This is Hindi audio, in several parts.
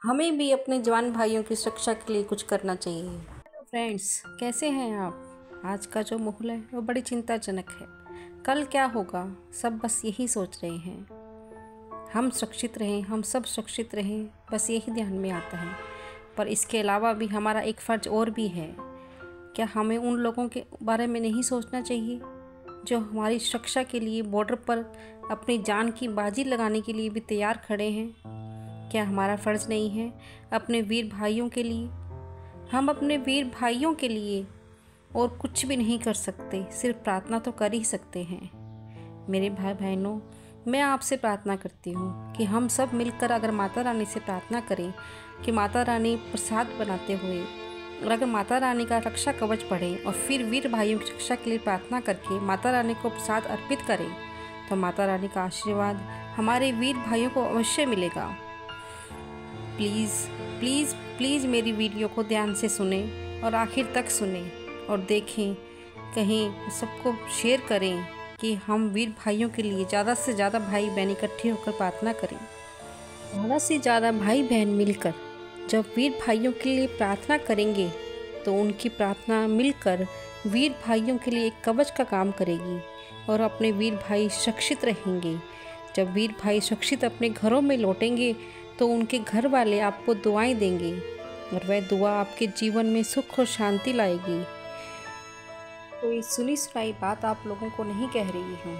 हमें भी अपने जवान भाइयों की सुरक्षा के लिए कुछ करना चाहिए। हेलो फ्रेंड्स, कैसे हैं आप? आज का जो माहौल है वो बड़ी चिंताजनक है। कल क्या होगा, सब बस यही सोच रहे हैं। हम सुरक्षित रहें, हम सब सुरक्षित रहें, बस यही ध्यान में आता है। पर इसके अलावा भी हमारा एक फ़र्ज और भी है। क्या हमें उन लोगों के बारे में नहीं सोचना चाहिए जो हमारी सुरक्षा के लिए बॉर्डर पर अपनी जान की बाजी लगाने के लिए भी तैयार खड़े हैं? क्या हमारा फ़र्ज़ नहीं है अपने वीर भाइयों के लिए? हम अपने वीर भाइयों के लिए और कुछ भी नहीं कर सकते, सिर्फ प्रार्थना तो कर ही सकते हैं। मेरे भाई बहनों, मैं आपसे प्रार्थना करती हूँ कि हम सब मिलकर अगर माता रानी से प्रार्थना करें कि माता रानी प्रसाद बनाते हुए, और अगर माता रानी का रक्षा कवच पढ़ें और फिर वीर भाइयों की रक्षा के लिए प्रार्थना करके माता रानी को प्रसाद अर्पित करें, तो माता रानी का आशीर्वाद हमारे वीर भाइयों को अवश्य मिलेगा। प्लीज़ प्लीज़ प्लीज़ मेरी वीडियो को ध्यान से सुने और आखिर तक सुने और देखें, कहीं सबको शेयर करें कि हम वीर भाइयों के लिए ज़्यादा से ज़्यादा भाई बहन इकट्ठे होकर प्रार्थना करें। ज़्यादा से ज़्यादा भाई बहन मिलकर जब वीर भाइयों के लिए प्रार्थना करेंगे तो उनकी प्रार्थना मिलकर वीर भाइयों के लिए एक कवच का काम करेगी और अपने वीर भाई सुरक्षित रहेंगे। जब वीर भाई सुरक्षित अपने घरों में लौटेंगे तो उनके घर वाले आपको दुआएं देंगे और वह दुआ आपके जीवन में सुख और शांति लाएगी। कोई सुनी सुनाई बात आप लोगों को नहीं कह रही हूँ,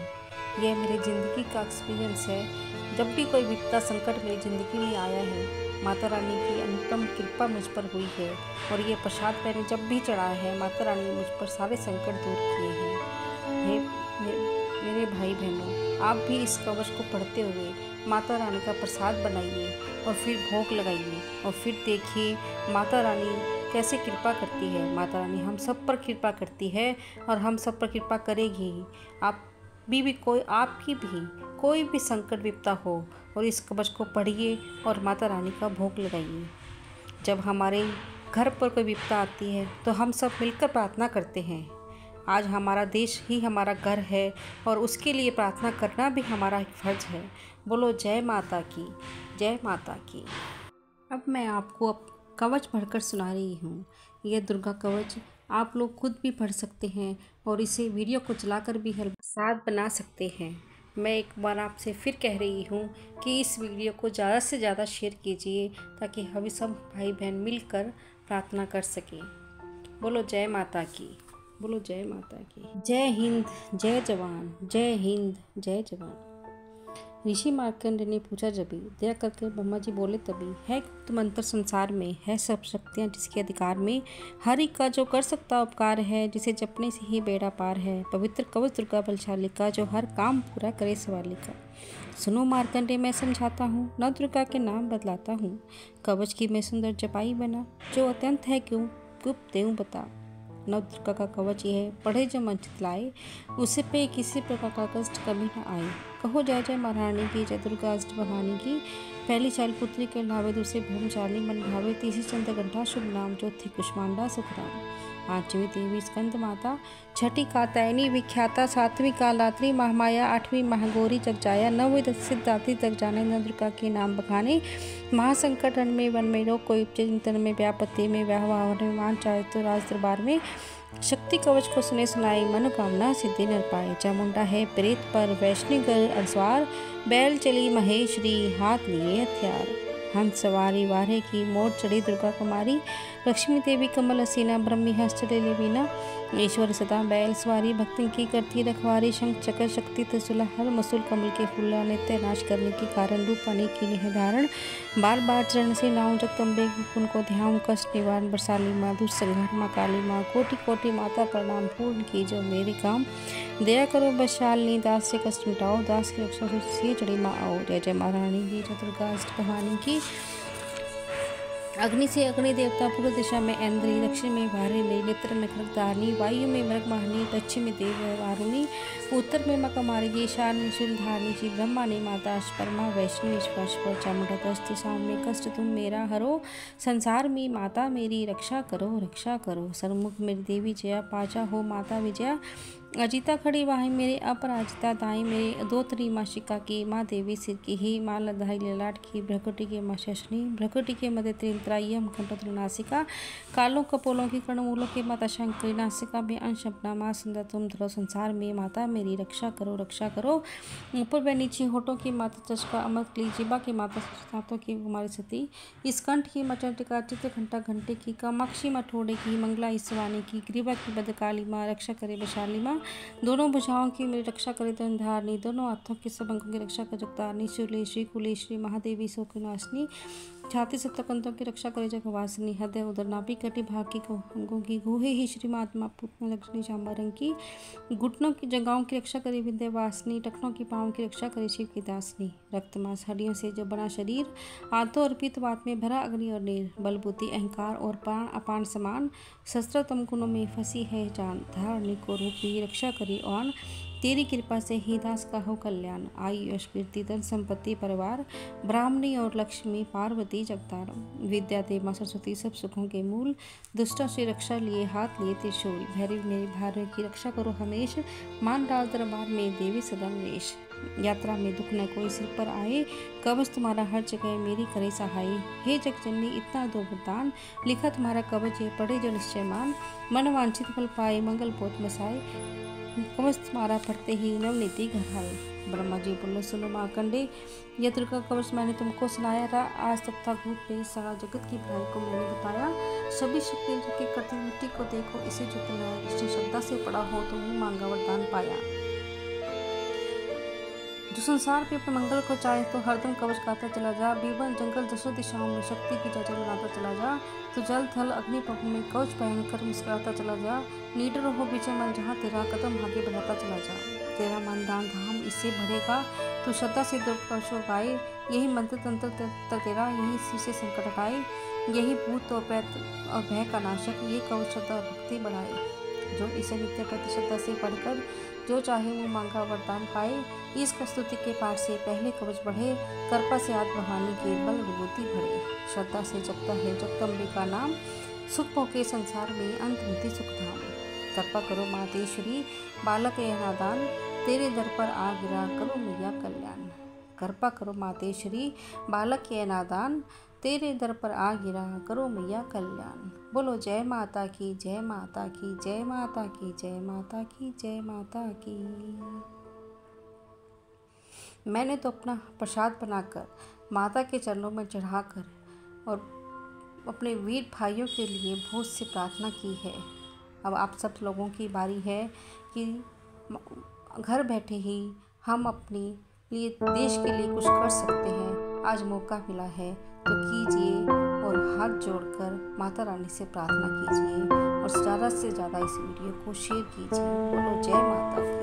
यह मेरी ज़िंदगी का एक्सपीरियंस है। जब भी कोई विपदा संकट मेरी ज़िंदगी में आया है, माता रानी की अनुपम कृपा मुझ पर हुई है और ये प्रसाद मैंने जब भी चढ़ाया है, माता रानी ने मुझ पर सारे संकट दूर किए हैं। मेरे भाई बहनों, आप भी इस कवच को पढ़ते हुए माता रानी का प्रसाद बनाइए और फिर भोग लगाइए और फिर देखिए माता रानी कैसे कृपा करती है। माता रानी हम सब पर कृपा करती है और हम सब पर कृपा करेगी ही। आपकी भी कोई भी संकट विपदा हो और इस कवच को पढ़िए और माता रानी का भोग लगाइए। जब हमारे घर पर कोई विपदा आती है तो हम सब मिलकर प्रार्थना करते हैं। आज हमारा देश ही हमारा घर है और उसके लिए प्रार्थना करना भी हमारा एक फ़र्ज़ है। बोलो जय माता की, जय माता की। अब मैं आपको कवच पढ़कर सुना रही हूँ। यह दुर्गा कवच आप लोग खुद भी पढ़ सकते हैं और इसे वीडियो को चलाकर भी प्रसाद बना सकते हैं। मैं एक बार आपसे फिर कह रही हूँ कि इस वीडियो को ज़्यादा से ज़्यादा शेयर कीजिए ताकि हम सब भाई बहन मिलकर प्रार्थना कर सकें। बोलो जय माता की, बोलो जय माता की। जय हिंद, जय जवान, जय हिंद, जय जवान। ऋषि मार्कंडेय ने पूछा जभी, दया करके ब्रह्मा जी बोले तभी, है गुप्त मंत्र संसार में, है सब शक्तियाँ जिसके अधिकार में, हरि का जो कर सकता उपकार है, जिसे जपने से ही बेड़ा पार है, पवित्र कवच दुर्गा बलशाली का जो हर काम पूरा करे सवाली का। सुनो मार्कंडेय मैं समझाता हूँ, नव दुर्गा के नाम बदलाता हूँ, कवच की मैं सुंदर जपाई बना, जो अत्यंत है क्यों गुप्त देऊँ बता। नव दुर्गा का कवच यह है, पढ़े जो मन चितलाए, उसे पे किसी प्रकार का कष्ट कभी न आए। कहो जय जय महारानी की, जय दुर्गा अष्ट भवानी की, पहली चाल पुत्री के लावे, दूसरे ब्रह्मचारिणी मन भावे, तीसरी चंद्र घंटा शुभ नाम, चौथी कुष्मांडा सुखराम, पांचवी देवी स्कंद माता, छठी कात्यायनी विख्याता, सातवीं कालात्री महामाया, आठवीं महागौरी जगजाया, नौवीं सिद्धार्थी तक जाने। नव दुर्गा के नाम बखाने, महासंकट रण में वन में रोग, कोई चिंतन में व्यापत्ति में व्याहवान, चाहे तो राज दरबार में, शक्ति कवच को सुने सुनाई, मनोकामना सिद्धि नर पाए। चामुंडा है प्रेत पर वैष्णवी गल अरसवार, बैल चली महेश्वरी हाथ लिए हथियार, हंस सवारी वारे की, मोर चढ़ी दुर्गा कुमारी, लक्ष्मी देवी कमल हसीना, ब्रह्मी हंस चले ले बीना, ईश्वर सदा बैल सवारी, भक्तन की करती रखवारी, शंख चक्र शक्ति त्रिशूल हर मसूल, कमल के फूल नित्य नाश करने के कारण, रूप पाने की निह धारण, बार बार चरण से नाव जगदम्बे उनको ध्यान, कष्ट निवारण बरसाली माँ, दुष्ट संहार माँ काली माँ, कोटि कोटि माता प्रणाम, पूर्ण की जो मेरे काम, दया करो बशालिनी, दास से कष्ट मिटाओ, दास की रक्षा से चढ़ी माँ आओ। जय जय महारानी की, जय दुर्गा अष्ट भवानी की। अग्नि से अग्नि देवता, पूर्व दिशा में इंद्री, दक्षिण में वारिणी, नेत्र में खड़गधारिणी, वायु में मृगवाहिनी, पश्चिम में देव वारुणी, उत्तर में मकमारी जी, ईशान में शूलधारिणी जी, ब्रह्मा ने माता परमा, वैष्णवी स्पर्श पर चामुंडा, दस दिशाओं में कष्ट तुम मेरा हरो, संसार में माता मेरी रक्षा करो, रक्षा करो। सरमुख मेरी देवी जया, पाचा हो माता विजया, अजिता खड़ी बाहें मेरे अपराजिता दाएं मेरे दोतरी माँ शिका की माँ देवी सिर की ही माँ लधाई ललाट की भ्रकुटी के माँ शशनी भ्रकुटी के मध्य त्रिंत्रायम कंठोत्तरी नासिका कालों कपोलों की कर्णमूलों के माता शंकरी नासिका में अंश अपना माँ सुंदर तुम धरो संसार में माता मेरी रक्षा करो। ऊपर व नीचे होठों की माता चषका अमृत कली जिबा की माता दांतों की कुमारी सती इस कंठ की मचंटिका चित्र घंटा घंटे की कामाक्षी माँ ठोड़े की मंगला ईसवानी की ग्रीवा की भद्रकाली माँ रक्षा करे वैशाली माँ दोनों भुजाओं की मेरी रक्षा करे धनधारणी दोनों हाथों के सब अंगों की रक्षा कर जगतारणी शिवलेश्वरी कुलेश्वरी महादेवी शोकनाशिनी छाती सप्तकंतों की रक्षा करे जगवासिनी हृदय उदर नाभि कटी भाग की अंगों की गुहे ही श्री महात्मा पुतना लक्ष्मी चांबारंग की घुटनों की जगहों की रक्षा करे विंध्यवासिनी टखनों की पाँव की रक्षा करे शिव की दासनी रक्त मांस हड्डियों से जो बना शरीर आत्तो अर्पित बात में भरा अग्नि और नीर बल बुद्धि अहंकार और प्राण अपान समान शस्त्रतम गुणों में फंसी है जान धारणी को रूपी रक्षा करी और तेरी कृपा से ही दास का हो कल्याण आयु यश कीर्ति धन संपत्ति परिवार ब्राह्मणी और लक्ष्मी पार्वती जगतार विद्या देव सरस्वती सब सुखों के मूल दुष्टों से रक्षा लिए हाथ लिए त्रिशूल भैरव मेरे भार्य की रक्षा करो हमेश मान डाल दरबार में देवी सदा निवेश यात्रा में दुख न कोई सिर पर आए कवच तुम्हारा हर जगह मेरी करे सहाय हे जगजननी इतना दो वरदान लिखा तुम्हारा कवच ये पढ़े जो निश्चय मान मन वांछित फल पाए मंगल पोत मसाए कवच तुम्हारा पढ़ते ही नवनीति घर आए ब्रह्मा जी बोलो सुनो मार्कंडे यह दुर्गा कवच मैंने तुमको सुनाया था आज तक था भूत पे सारा जगत की भलाई को मैंने बताया सभी शक्ति की करती मिट्टी को देखो इसे जो तुम्हारा इसे श्रद्धा से पड़ा हो तो मुँह मांगा वरदान पाया जो संसार पे अपने मंगल को चाहे तो हरदम कवच गाता चला जा बीबन जंगल दशों दिशाओं में शक्ति की जय बनाता चला जा तो जल थल अग्नि पग में कवच पहनकर मुस्कुराता चला जा नीडर हो विजय मन जहाँ तेरा कदम आगे बढ़ाता चला जा तेरा मन दान धाम इससे भरेगा तो श्रद्धा से दुर्ग कवचों गाए यही मंत्र तंत्र तेरा यही शीशे संकट हटाए यही भूत और प्रेत और भय का नाशक ये कवच श्रद्धा भक्ति बढ़ाए जो इसे नित्य प्रति श्रद्धा से पढ़कर जो चाहे वो मांगा वरदान पाए इस स्तुति के पाठ से पहले कवच बढ़े कृपा से आत्म भवानी के बल विभूति भरे श्रद्धा से जगता है जगदम्बे का नाम सुख के संसार में अंत होती सुखधाम कृपा करो मातेश्वरी बालक यह नादान तेरे दर पर आ गिरा करो मैया कल्याण कृपा करो मातेश्वरी बालक यह नादान तेरे दर पर आ गिरा करो मैया कल्याण बोलो जय माता की जय माता की जय माता की जय माता की जय माता की। मैंने तो अपना प्रसाद बनाकर माता के चरणों में चढ़ाकर और अपने वीर भाइयों के लिए बहुत से प्रार्थना की है। अब आप सब लोगों की बारी है कि घर बैठे ही हम अपने लिए देश के लिए कुछ कर सकते हैं। आज मौका मिला है तो कीजिए और हाथ जोड़कर माता रानी से प्रार्थना कीजिए और ज़्यादा से ज़्यादा इस वीडियो को शेयर कीजिए। बोलो जय माता की।